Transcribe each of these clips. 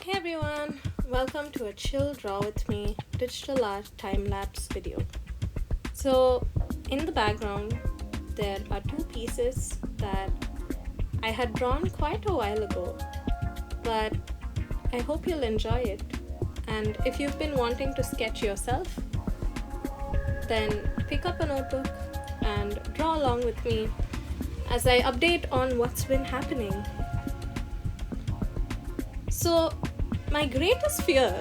Hey everyone, welcome to a Chill Draw with Me digital art time-lapse video. So in the background there are two pieces that I had drawn quite a while ago, but I hope you'll enjoy it. And if you've been wanting to sketch yourself, then pick up a notebook and draw along with me as I update on what's been happening. So, my greatest fear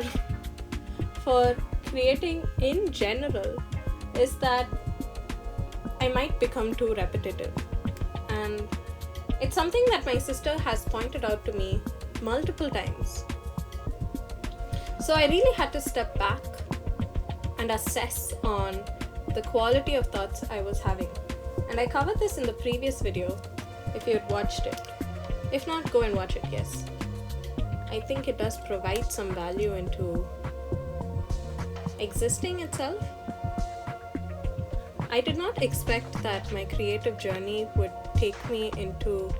for creating in general is that I might become too repetitive. And it's something that my sister has pointed out to me multiple times. So I really had to step back and assess on the quality of thoughts I was having. And I covered this in the previous video if you had watched it. If not, go and watch it, yes. I think it does provide some value into existing itself. I did not expect that my creative journey would take me into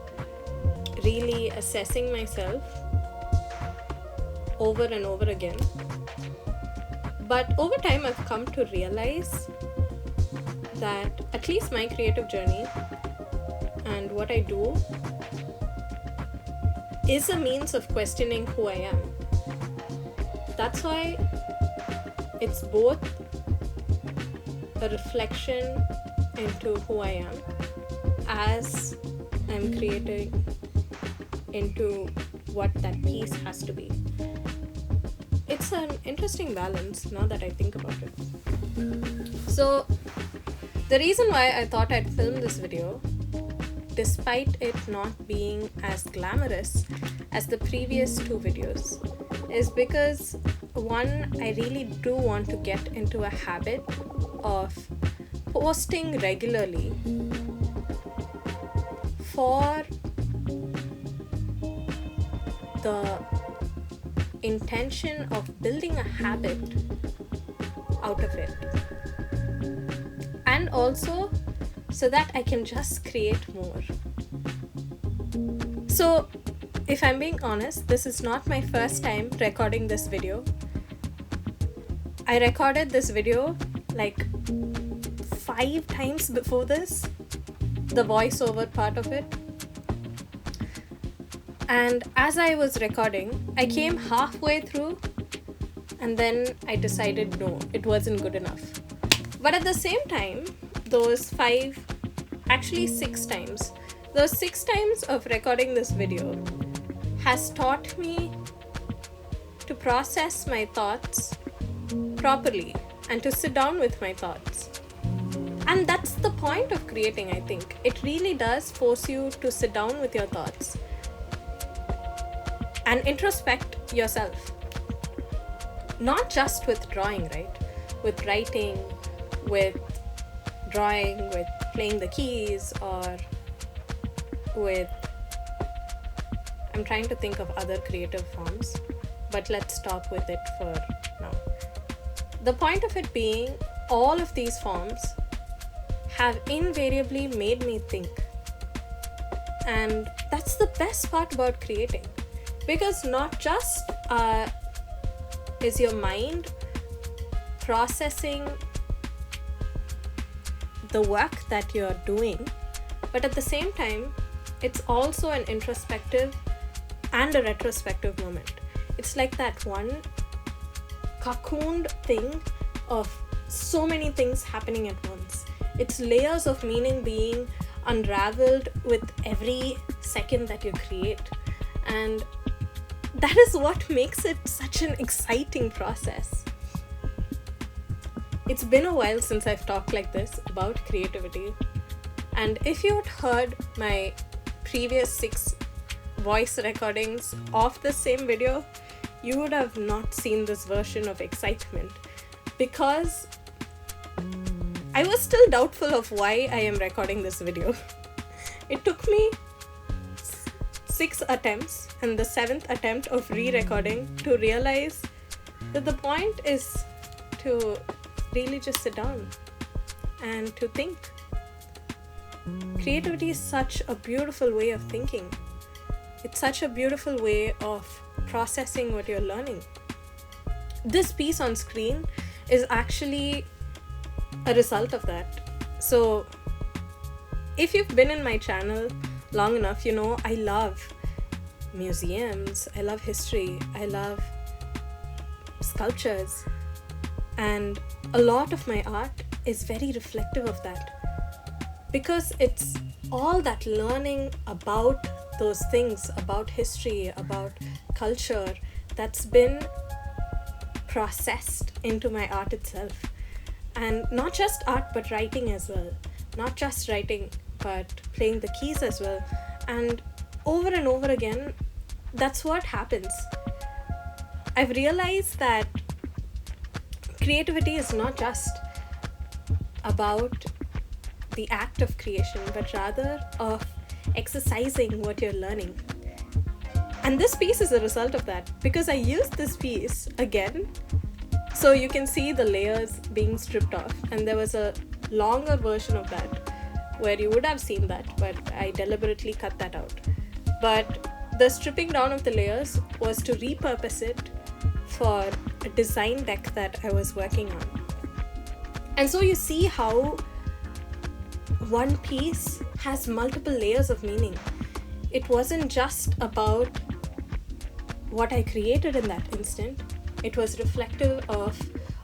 really assessing myself over and over again. But over time, I've come to realize that at least my creative journey and what I do is a means of questioning who I am. That's why it's both a reflection into who I am as I'm creating into what that piece has to be. It's an interesting balance now that I think about it. So, the reason why I thought I'd film this video, despite it not being as glamorous as the previous two videos, is because one, I really do want to get into a habit of posting regularly for the intention of building a habit out of it, and also so that I can just create more. So, if I'm being honest, this is not my first time recording this video. I recorded this video like 5 times before this, the voiceover part of it. And as I was recording, I came halfway through and then I decided no, it wasn't good enough. But at the same time, those 6 times, those 6 times of recording this video has taught me to process my thoughts properly and to sit down with my thoughts. And that's the point of creating, I think. It really does force you to sit down with your thoughts and introspect yourself. Not just with drawing, right? With writing, with drawing, with playing the keys, or with... I'm trying to think of other creative forms, but let's stop with it for now. The point of it being, all of these forms have invariably made me think. And that's the best part about creating. Because not just is your mind processing the work that you're doing, but at the same time, it's also an introspective and a retrospective moment. It's like that one cocooned thing of so many things happening at once. It's layers of meaning being unraveled with every second that you create. And that is what makes it such an exciting process. It's been a while since I've talked like this about creativity. And if you had heard my previous 6 voice recordings of the same video, you would have not seen this version of excitement, because I was still doubtful of why I am recording this video. It took me 6 attempts and the 7th attempt of re-recording to realize that the point is to really just sit down and to think. Creativity is such a beautiful way of thinking. It's such a beautiful way of processing what you're learning. This piece on screen is actually a result of that. So if you've been in my channel long enough, you know I love museums, I love history, I love sculptures, and a lot of my art is very reflective of that, because it's all that learning about those things, about history, about culture, that's been processed into my art itself. And not just art, but writing as well. Not just writing, but playing the keys as well. And over again, that's what happens. I've realized that creativity is not just about the act of creation, but rather of exercising what you're learning. And this piece is a result of that, because I used this piece again. So you can see the layers being stripped off, and there was a longer version of that where you would have seen that, but I deliberately cut that out. But the stripping down of the layers was to repurpose it for a design deck that I was working on. And so you see how one piece has multiple layers of meaning. It wasn't just about what I created in that instant. It was reflective of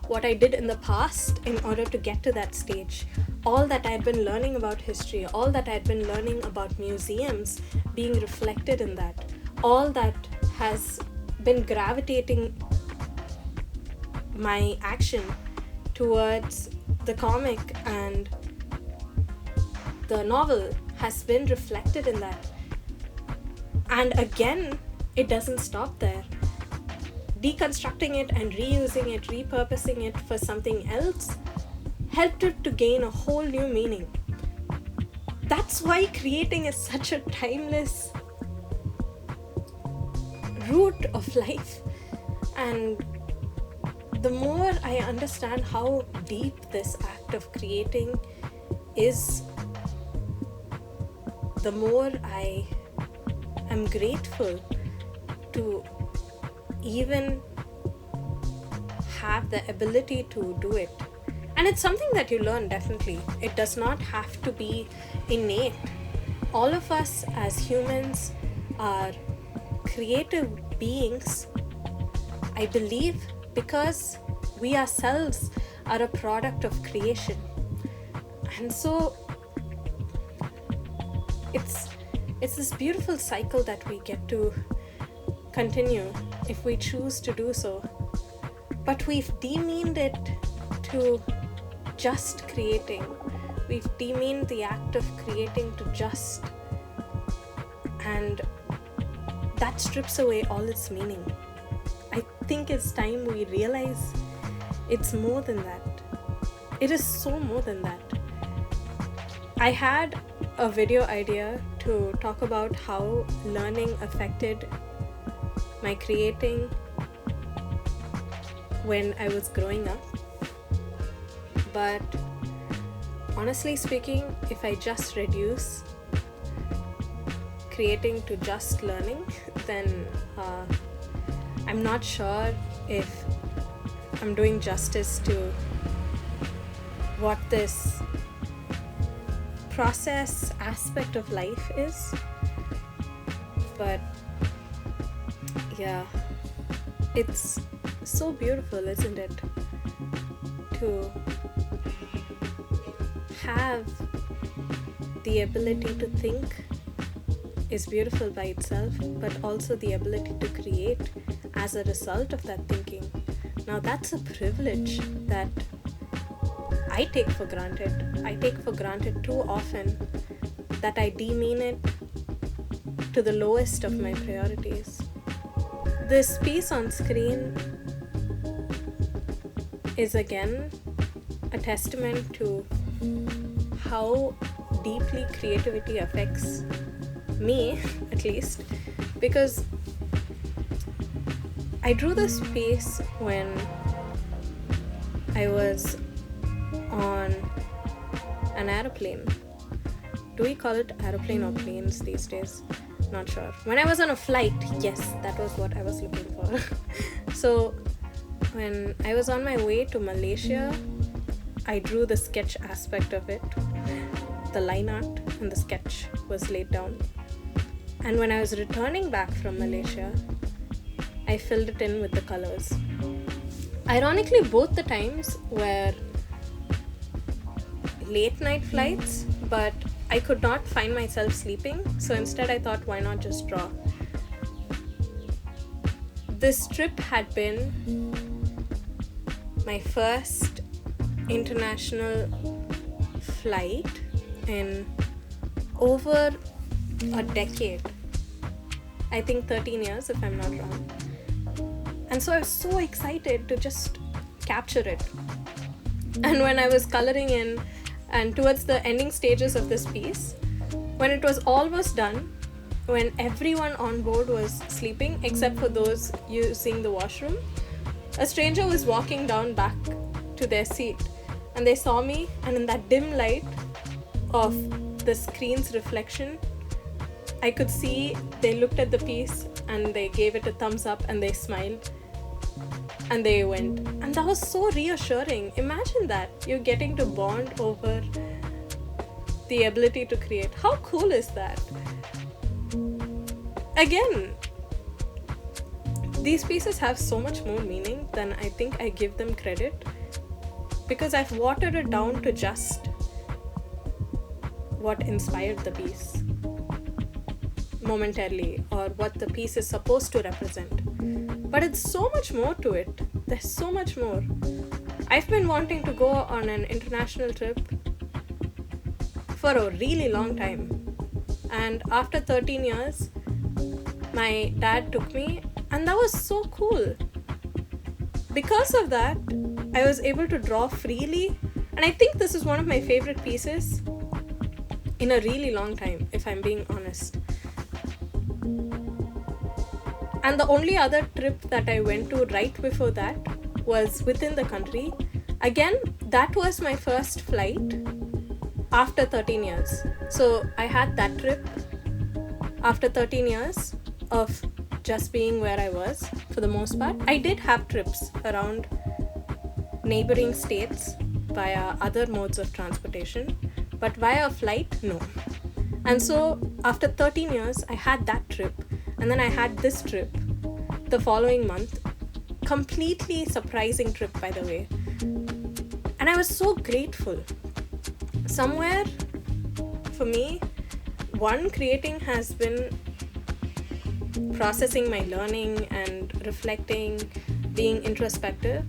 what I did in the past in order to get to that stage. All that I had been learning about history, all that I had been learning about museums being reflected in that, all that has been gravitating my action towards the comic and the novel has been reflected in that. And again, it doesn't stop there. Deconstructing it and reusing it, repurposing it for something else helped it to gain a whole new meaning. That's why creating is such a timeless root of life. And the more I understand how deep this act of creating is, the more I am grateful to even have the ability to do it. And it's something that you learn, definitely. It does not have to be innate. All of us as humans are creative beings, I believe, because we ourselves are a product of creation. And so it's this beautiful cycle that we get to continue if we choose to do so. But we've demeaned it to just creating. We've demeaned the act of creating to just, and that strips away all its meaning. I think it's time we realize it's more than that. It is so more than that. I had a video idea to talk about how learning affected my creating when I was growing up. But honestly speaking, if I just reduce creating to just learning, then I'm not sure if I'm doing justice to what this process aspect of life is. But yeah, it's so beautiful, isn't it? To have the ability to think is beautiful by itself, but also the ability to create as a result of that thinking. Now that's a privilege that I take for granted. I take for granted too often that I demean it to the lowest of my priorities. This piece on screen is again a testament to how deeply creativity affects me, at least, because I drew this piece when I was on an aeroplane. Do we call it aeroplane or planes these days? not sure. When I was on a flight, yes, that was what I was looking for. So when I was on my way to Malaysia, I drew the sketch aspect of it. The line art and the sketch was laid down. And when I was returning back from Malaysia, I filled it in with the colors. Ironically, both the times were late night flights, but I could not find myself sleeping, so instead I thought, why not just draw? This trip had been my first international flight in over a decade. I think 13 years if I'm not wrong. And so I was so excited to just capture it. And when I was coloring in and towards the ending stages of this piece, when it was almost done, when everyone on board was sleeping except for those using the washroom, a stranger was walking down back to their seat, and they saw me, and in that dim light of the screen's reflection, I could see they looked at the piece and they gave it a thumbs up and they smiled and they went. And that was so reassuring. Imagine that. You're getting to bond over the ability to create. How cool is that? Again, these pieces have so much more meaning than I think I give them credit, because I've watered it down to just what inspired the piece momentarily, or what the piece is supposed to represent. But it's so much more to it. There's so much more. I've been wanting to go on an international trip for a really long time. And after 13 years, my dad took me, and that was so cool. Because of that, I was able to draw freely, and I think this is one of my favorite pieces in a really long time, if I'm being honest. And the only other trip that I went to right before that was within the country. Again, that was my first flight after 13 years. So I had that trip after 13 years of just being where I was for the most part. I did have trips around neighboring states via other modes of transportation, but via flight, no. And so after 13 years, I had that trip, and then I had this trip the following month. Completely surprising trip, by the way. And I was so grateful. Somewhere, for me, creating has been processing my learning and reflecting, being introspective.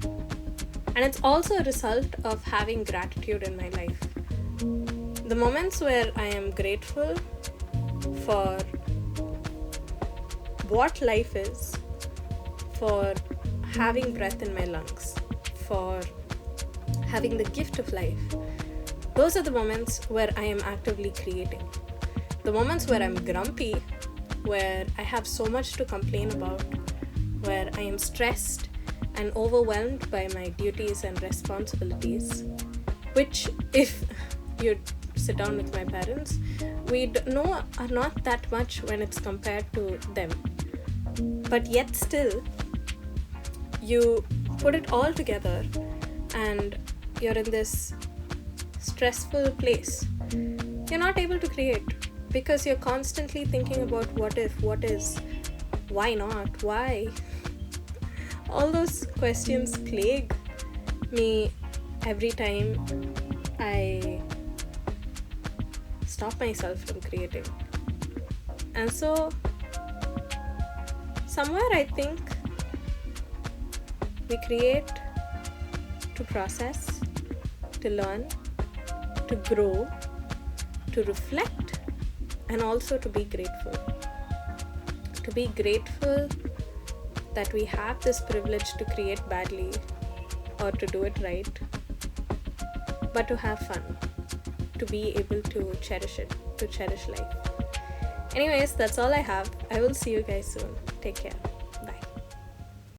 And it's also a result of having gratitude in my life. The moments where I am grateful for what life is, for having breath in my lungs, for having the gift of life, those are the moments where I am actively creating. The moments where I'm grumpy, where I have so much to complain about, where I am stressed and overwhelmed by my duties and responsibilities, which, if you sit down with my parents, we'd know are not that much when it's compared to them. But yet still, you put it all together and you're in this stressful place. You're not able to create because you're constantly thinking about what if, what is, why not, why. All those questions plague me every time I stop myself from creating. And so somewhere I think we create to process, to learn, to grow, to reflect, and also to be grateful. To be grateful that we have this privilege to create badly or to do it right, but to have fun, to be able to cherish it, to cherish life. Anyways, that's all I have. I will see you guys soon. Take care.